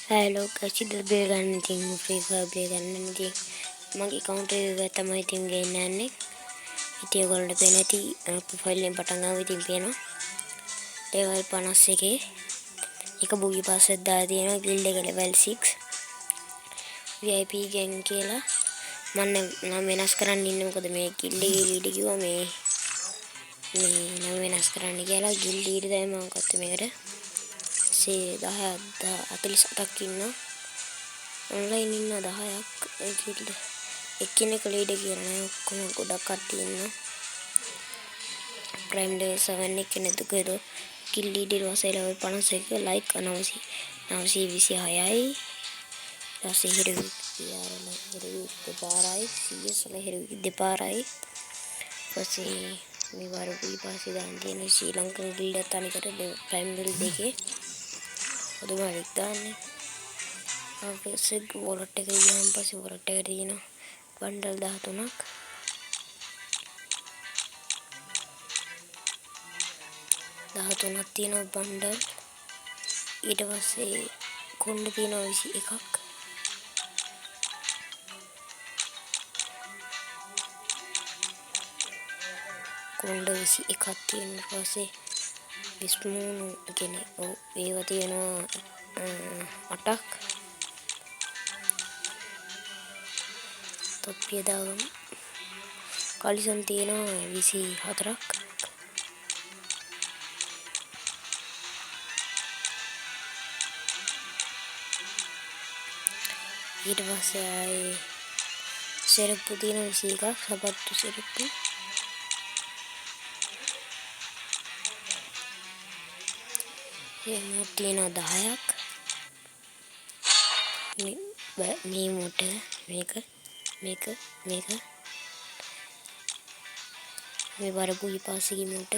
Hello guys, ඉතින් බේ ගන්න ඉතින් Free Fire බේ ගන්න ඉතින් මගේ account එක තමයි ඉතින් ගේන්නන්නේ. ඉතින් ඔයගොල්ලන්ට පේන ඇති profile එකෙන් පටන් ගමු ඉතින් පේනවා. level 51 එක බුගි පාස් එකක් දාලා තියෙනවා guild එක level 6 VIP gang කියලා. මම වෙනස් කරන්න ඉන්නේ මොකද මේ guild එකේ lead කිව්වා මේ නම් වෙනස් කරන්න කියලා guild lead තමයි මම ගත්තේ මේකට. 48ක් ඉන්නවා ඔන්ලයින් ඉන්න 10ක් ඒ guild එක්කෙනෙක් ලීඩ් කියලා නෑ ඔක්කොම ගොඩක් කට්ටිය ඉන්නවා ප්‍රයිම් level 7 එක්කෙනෙක් දුකේද guild leader වශයෙන් level 51 like 926යි ඊට හිරුවි දෙපාරයි CS වල හිරුවි දෙපාරයි ඊපස්සේ මේ වර ඊපස්සේ දාන්න තියෙන ශ්‍රී ලංකන් guild එකත් අනිකට ප්‍රයිම් level දෙකේ ඔදුමාරික් දාන්නේ අපේ වොලට් එක ගියාන් පස්සේ වොලට් එකට තියෙනවා බන්ඩල් 13ක් තියෙනවා බන්ඩල් ඊට පස්සේ කොණ්ඩ තියෙනවා 21ක් කොණ්ඩ 21ක් තියෙන පස්සේ විස්මුණු කියන්නේ ඒව තියෙනවා 8ක් තොප්පිය දාගමු කලිසම් තියෙනවා 24ක් ඊට පස්සේ ආයේ සෙරප්පු තියෙනවා 21ක් සපත්තු සෙරප්පු මේ තියෙනවා 10ක් මේ මොට මේක මේ බර පුයි පාසිගේ මොට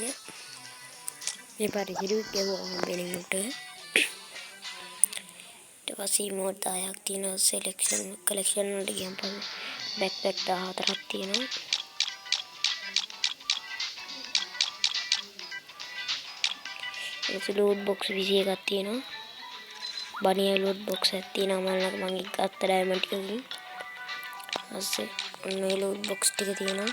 මේ පාර හිරු ගෙවුවා හම්බෙන මොට ඊට පස්සේ මොට 10ක් තියෙනවා සෙලෙක්ෂන් කලෙක්ෂන් වලට ගියන් පස්සේ බෑක්පැක් 14ක් තියෙනවා ඒ ලෝඩ් බොක්ස් 21ක් තියෙනවා බනිය ලෝඩ් බොක්ස් එකක් තියෙනවා මම ගත්ත ඩයමන්ඩ් එකකින් ඊපස්සේ මේ ලෝඩ් බොක්ස් ටික තියෙනවා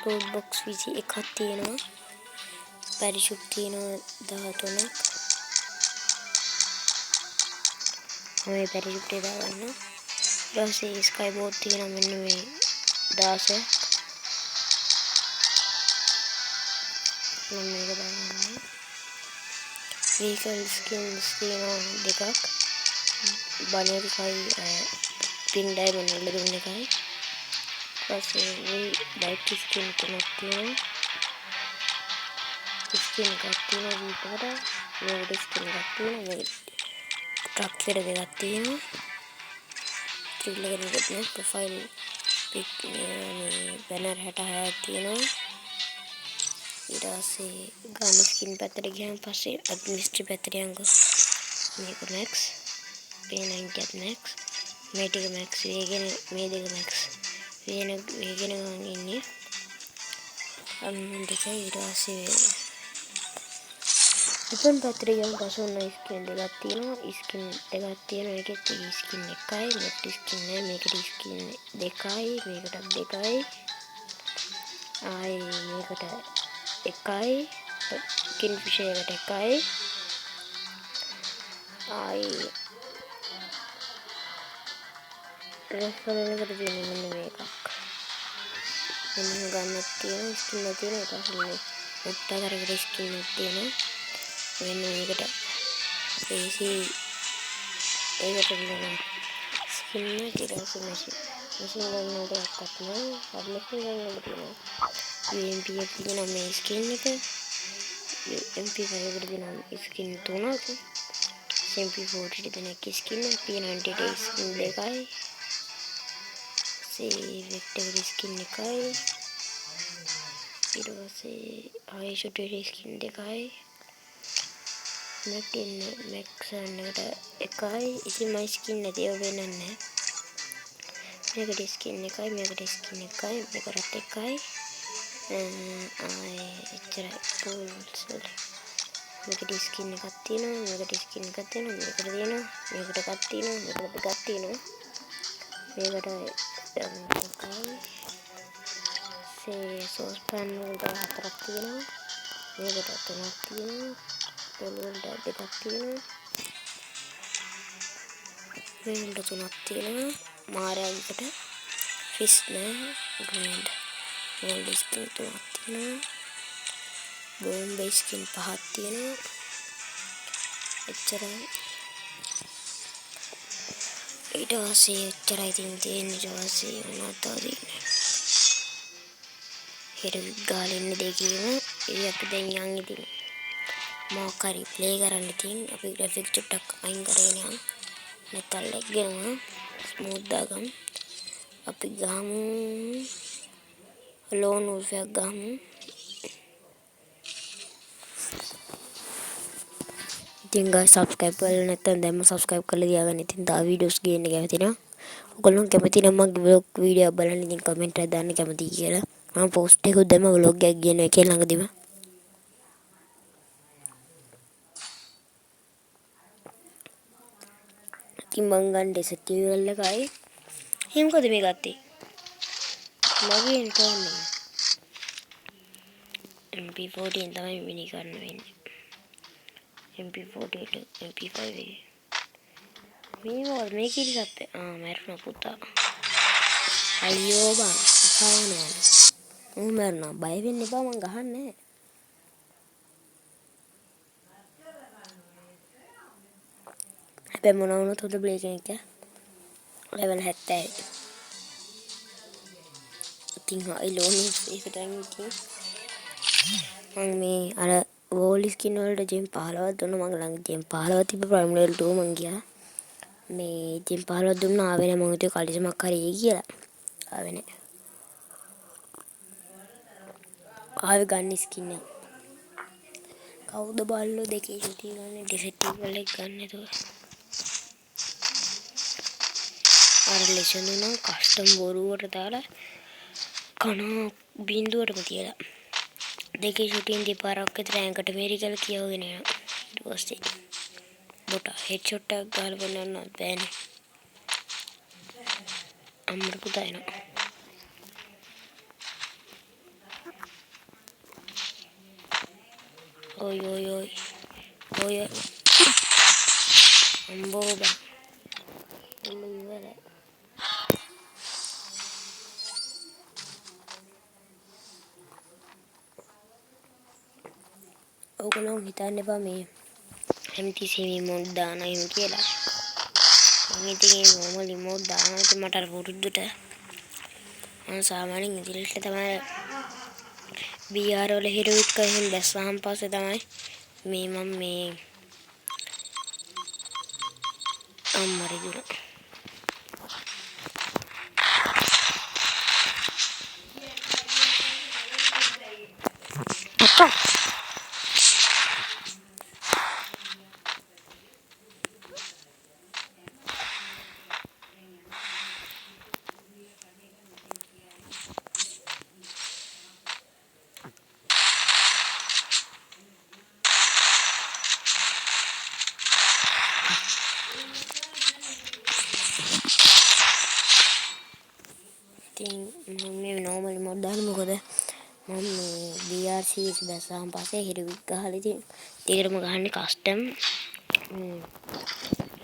ලෝඩ් බොක්ස් 21ක් තියෙනවා පැරිෂුට් තියෙනවා 13ක් මේ පැරිෂුට් එක දාගන්න ඊට පස්සේ ස්කයි බෝට් තියෙනවා මෙන්න මේ 16ක් මම මේක දාගන්නවා vehicle skins තියෙනවා දෙකක් බනේරිකයි පින් ඩයමන්ඩ් වල දුන්න එකයි ඊපස්සේ මේ බයික් ස්කින් තුනක් තියෙනවා ස්කින් එකක් තියෙනවා විතර මේ ස්කින් එකක් තියෙනවා මේ ට්‍රක් එක දෙකක් තියෙනවා ත්‍රිල් එකකට තියෙන ප්‍රොෆයිල් පික් මේ බැනර් 66ක් තියෙනවා ඊට පස්සේ ගන් ස්කින් පැත්තට ගියාන් පස්සේ ඇඩ්මිනිස්ට්‍රේටිව් පැත්තට යනකො මේක මැක්ස් P90ත් මැක්ස් මේ ටික මැක්ස් වේගෙන මේ දෙක මැක්ස් වේගෙන ගමන් ඉන්නේ දෙක ඊට පස්සේ ඉතින් පැත්තට ගියාන් පස්සේ ඔන්න ස්කින් දෙකක් තියෙනවා ස්කින් දෙකක් තියෙනවා ඒකෙත් ස්කින් එකයි මෙත් ස්කින් නෑ මේකට ස්කින් දෙකයි මේකටත් දෙකයි ආයේ මේකට එකයි කින් ෆිෂර් එකට එකයි ආයේ රෙෆරල් එකට තියෙන මෙන්න මේකක් මෙන්න ගන්නක් තියෙන ස්කින් එක තියෙන ඊට පස්සේ මේ උත්තරකට ස්කින් එකක් තියෙනවා මෙන්න මේකට AC ඒකට දෙනවා ස්කින් එක ඊට පස්සේ මැෂින් ගන් වලට එකක් නෑ අර මැෂින් ගන් වල තියෙනවා UMP එක තියෙනවා මේ ස්කින් එක MP5 එකට දෙනවා ස්කින් තුනක් MP40 දෙනක ස්කින් P90 ස්කින් දෙකයි වෙක්ටර් ස්කින් එකයි ඊට පස්සේ ආයි ෂුටර් ස්කින් දෙකයි මැක්ස් එකට එකයි ඉතින් මයි ස්කින් නැති ඒවා වෙනන්නේ මේකට ස්කින් එකයි මේකට ස්කින් එකයි මේකට එකයි එච්චරයි පූල්ස් වල මේකට ස්කින් එකක් තියෙනවා, මේකට ස්කින් එකක් තියෙනවා, මේකට තියෙනවා, මේකට එකක් තියෙනවා, මේකට එකක් තියෙනවා, මේකට සෝස් පෑන් වලට 4ක් තියෙනවා, මේකට 3ක් තියෙනවා, පොල් වලට 2ක් තියෙනවා, මේකට 3ක් තියෙනවා, මාරයකට ෆිස් නෑ, ග්‍රෑන්ඩ් ගෝල්ඩ් ස්කින් 3ක් තියෙනවා, බෝම්බේ ස්කින් 5ක් තියෙනවා. එච්චරයි. ඊට පස්සේ එච්චරයි තියෙන්නේ. ඊට පස්සේ මොනවද තියෙන්නේ? හිරවික් ගාලා ඉන්න දෙකේම ඒ අපි දැන් යන් ඉතින් මොකක් හරි ප්ලේ කරන්න තියෙන්නේ. අපි ග්‍රැෆික් චුට්ටක් අයින් කරගෙන යන්. නැත්නම් ලැග් වෙනවා. ස්මූත් දාගමු. අපි ගහමු ලෝන් වුල්ෆ් එකක් ගහමු. ඉතින් guys subscribe කරලා නැත්නම් දැන්ම subscribe කරලා තියාගන්න. ඉතින් තව වීඩියෝස් ගේන්න කැමති නම් ඔයගොල්ලෝ කැමති නම් මගේ vlog වීඩියෝ බලන්න ඉතින් කමෙන්ට් එකක් දාන්න කැමතියි කියලා. මම post එකකුත් දැම්ම vlog එකක් ගේන එකේ ළඟදිම. ඉතින් මං ගන්න ඩෙසර්ටිවල් එකයි. එහෙම මොකද මේ ගත්තේ? මගේ ෆෝන් එක MP14 තමයි මිනි කරන්න වෙන්නේ. MP48 MP5 එකේ මේ කිරිසත් මැරුණා පුතා. අයියෝ බං කවනවා. මැරුණා බය වෙන්න එපා මං ගහන්නේ. හැබැයි මොනවා වුණත් හොඳ ප්ලේ කෙනෙක් ලෙවල් 70. ඉතින් හයි ලෝන් ඒකට ඉතින් මම මේ අර වෝල් ස්කින් වලට ජෙම් 15ක් දුන්නා. මම ළඟ ජෙම් 15 තිබ්බ ප්‍රයිම් ලෙවල් 2 මං ගියා. මේ ජෙම් 15ක් දුන්නා ආවේ නැහැ. මම හිතුවේ කලිසමක් හරි එයි කියලා. ආවේ නැහැ. ආවේ ගන්න ස්කින් එක. කවුද බල්ලෝ දෙකේ සිටි ගන්න ඩිසෙක්ටිවල් එක ගන්න නේද? අර ලෙෂන් උනා කස්ටම් බොරුවට දාලා කන බින්දුවටම තියලා. දෙකේ ෂූටින් දෙපාරක් විතර ඇඟට මේරිකල් කියවගෙන යනවා. ඊට පස්සේ බොට හෙඩ්ෂොට් එකක් ගහලා බලන්න බෑනේ. අම්මර පුතා එනවා. ඔය ඔය ඔය ඔය අම්බෝ බා ඉවරයි. ඔයගොල්ලෝ හිතන්න එපා මේ හැමතිස්සෙම ඉමෝට් දානවා එහෙම කියලා. මම ඉතින් මේ මොමල් ඉමෝට් දානවා මට අර පුරුද්දට මම සාමාන්‍යයෙන් ඉදිරියට තමයි BR වල හිරුවික් එහෙම දැස්සහන් පස්සේ තමයි මම මේ අම්මරි දුනා. ඉතින් මම මේ නෝමල් මොඩ් දාන්නේ මොකද මම මේ BR series දැස්සහන් පස්සේ හිරුවික් ගහලා ඉතින් ඒකටම ගහන්නේ කස්ටම්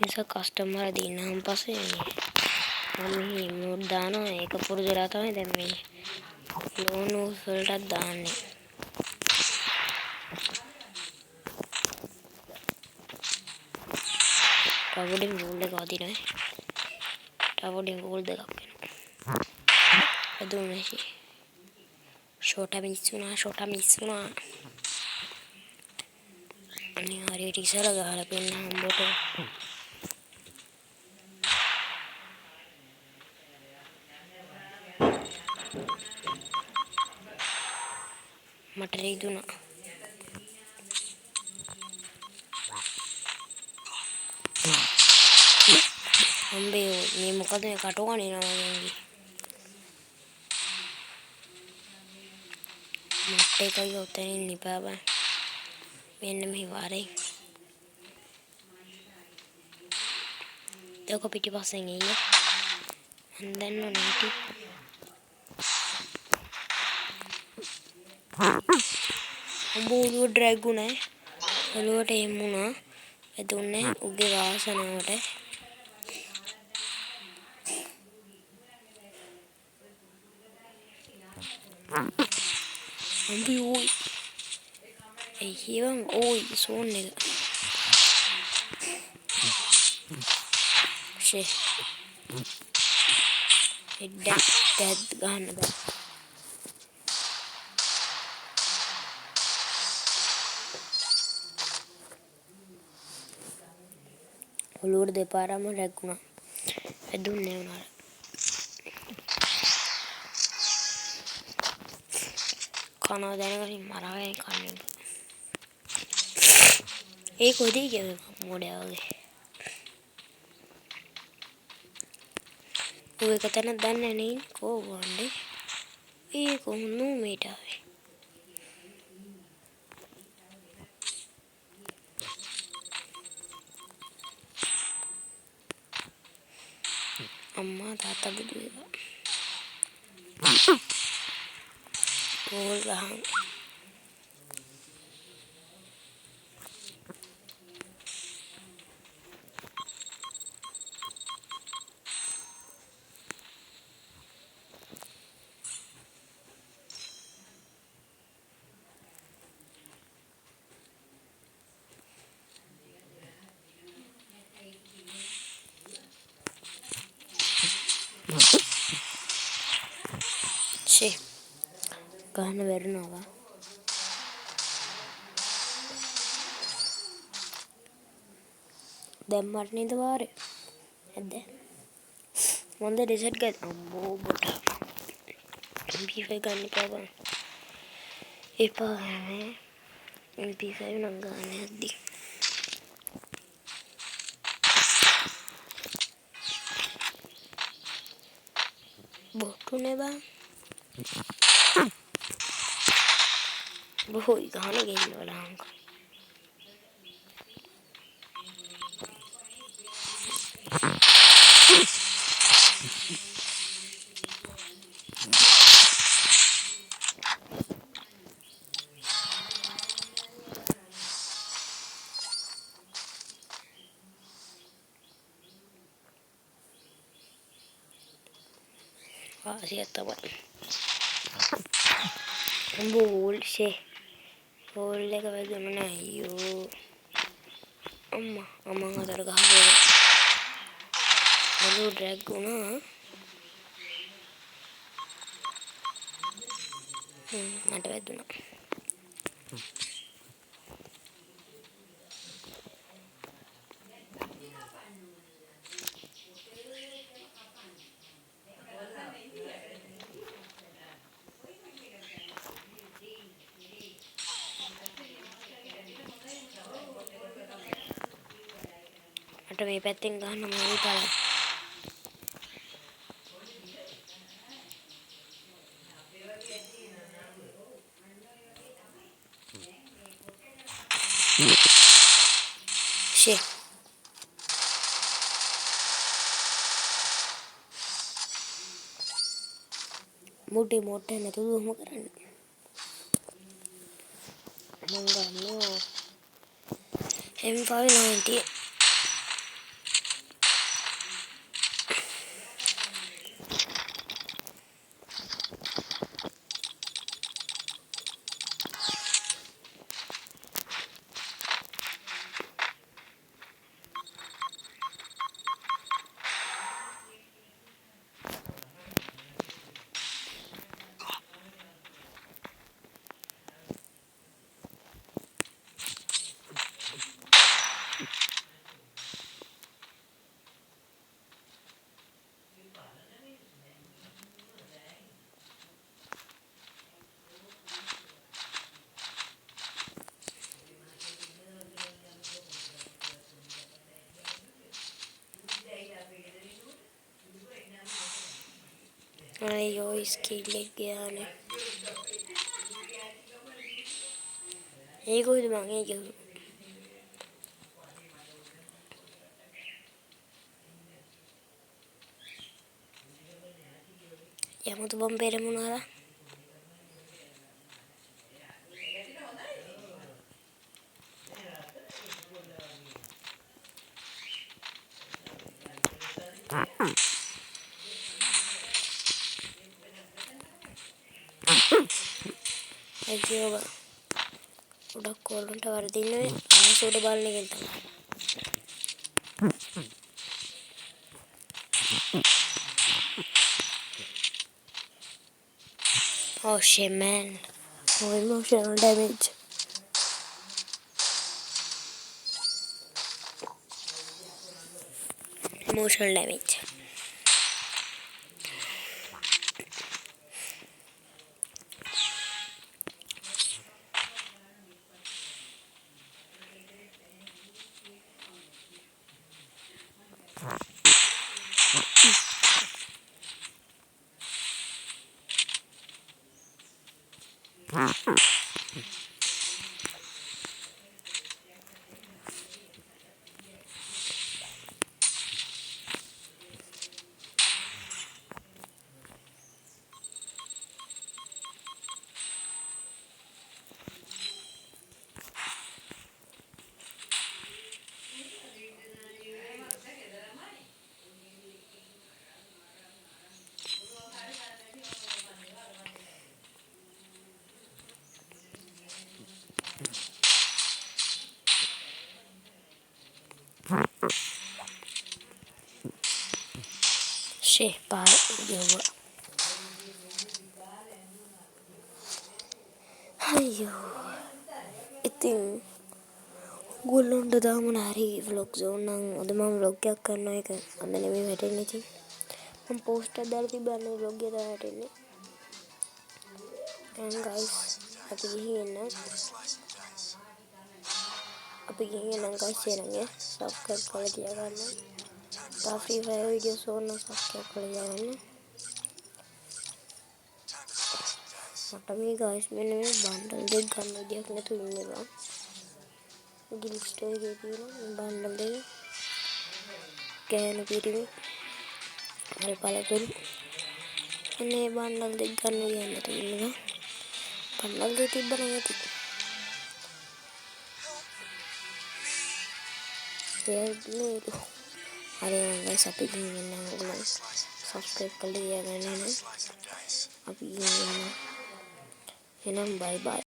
නිසා කස්ටම් වල දිනහන් පස්සේ මම මේ මොඩ් දානවා ඒක පුරුදුලා තමයි දැන් මේ ලෝන් වලට දාන්නේ. ටවුඩින් වෝල් එක වදිනවා. ටවුඩින් වෝල් දෙකක් වෙනවා. අදුනේ ෂෝටා මිස්සුනා අනේ හරියට ඉස්සර ගහලා පෙන්න හම්බට මට රිදුනා. අම්බේ මේ මොකද මේ කටුවනේ නෝගේ මට එකයි උතනින් නිපා බං මෙන්න මේ වාරේ දෙක පිටිපස්සෙන් ඉන්නේ මම දන්නවනේ හිටි උඹ ඔළුව ඩ්‍රැග් උනේ ඔළුවට එම් වුණා එතුන්නේ උගේ වාසනාවට අම්බි ඕයි ඒ කියවන් ඕයි සෝන් එක ෂේ එඩක් දැත් ගහන්න බෑ ඔළුවට දෙපාරම රැග් වුණා වැදුන්නේ උනාට කනවා දැනගනින් මරාගෙන කන්නේ ඒ කොදී කියව මොඩයා වගේ ඌ එක තැනක් දන්නේ නේ කෝවන්නේ ඒ කොහොමද මේට ආවේ අම්මා තාත්තා බුදු වේවා ඕල් ගහන් ෂේ ගහන්න බැරිනවා දැම්මට නේද වාරේ නැද්ද මොන්ද රිසර්ට් ගත් අම්බෝ බොට MP5 ගන්න එපා බං එපා නේ MP5 නම් ගන්න යද්දි බොටුනේ බං බොහෝයි ගහන ගෙන්න වල හංක siap tamat bol sih boleh ke bagaimana yuk amma nggak terganggu lalu draguna ada beduna ada මේ පැත්තෙන් ගහන්න මම විතරයි ෂේ මුටි මොට්ටේ නැතුව දුවම කරන්න මම ගන්නවා M590 ayo skill එක ගියානේ ඒක උද මං ඒක යමුතු බම් පෙරමුණාලා අයියෝ උඩක් වලට වර්ධින්නේ ආසෝඩ බලන එකෙන් තමයි. Oh shit, man. Oh, emotional damage. Emotional damage. Shit, but you. අයියෝ ඉතින් ගොල්ලොන්ට දාම හරි ව්ලොග් සෝන් නම් අද මම ව්ලොග් එකක් කරනවා ඒක අද නෙමෙයි වැටෙන්නේ ඉතින් මම පෝස්ට් එකක් දාලා තිබ්බන්නේ ව්ලොග් එක තමයි වැටෙන්නේ and guys අපි ගිහින් එන්නම් guys එනං subscribe කරලා තියාගන්න තා free fire videos ඕන subscribe කරලා තියාගන්න මට මේ guys මෙන්න මේ බන්ඩල් දෙක ගන්න විදියක් නැතුව ඉන්නවා ගිල්ඩ් ස්ටෝර් එකේ තියෙන බන්ඩල් දෙක ගෑනු පිටිමි මල් පළතුරු මේ බන්ඩල් දෙක ගන්න විදියක් නැතුව ඉන්නවා බන්ඩල් දෙක තිබ්බනම් ඇති ඒත් හරි guys අපි ගිහින් එන්නම් ඔයගොල්ලෝ subscribe කරලා තියාගන්න එහෙනම් අපි ගිහින් එන්නම් bye bye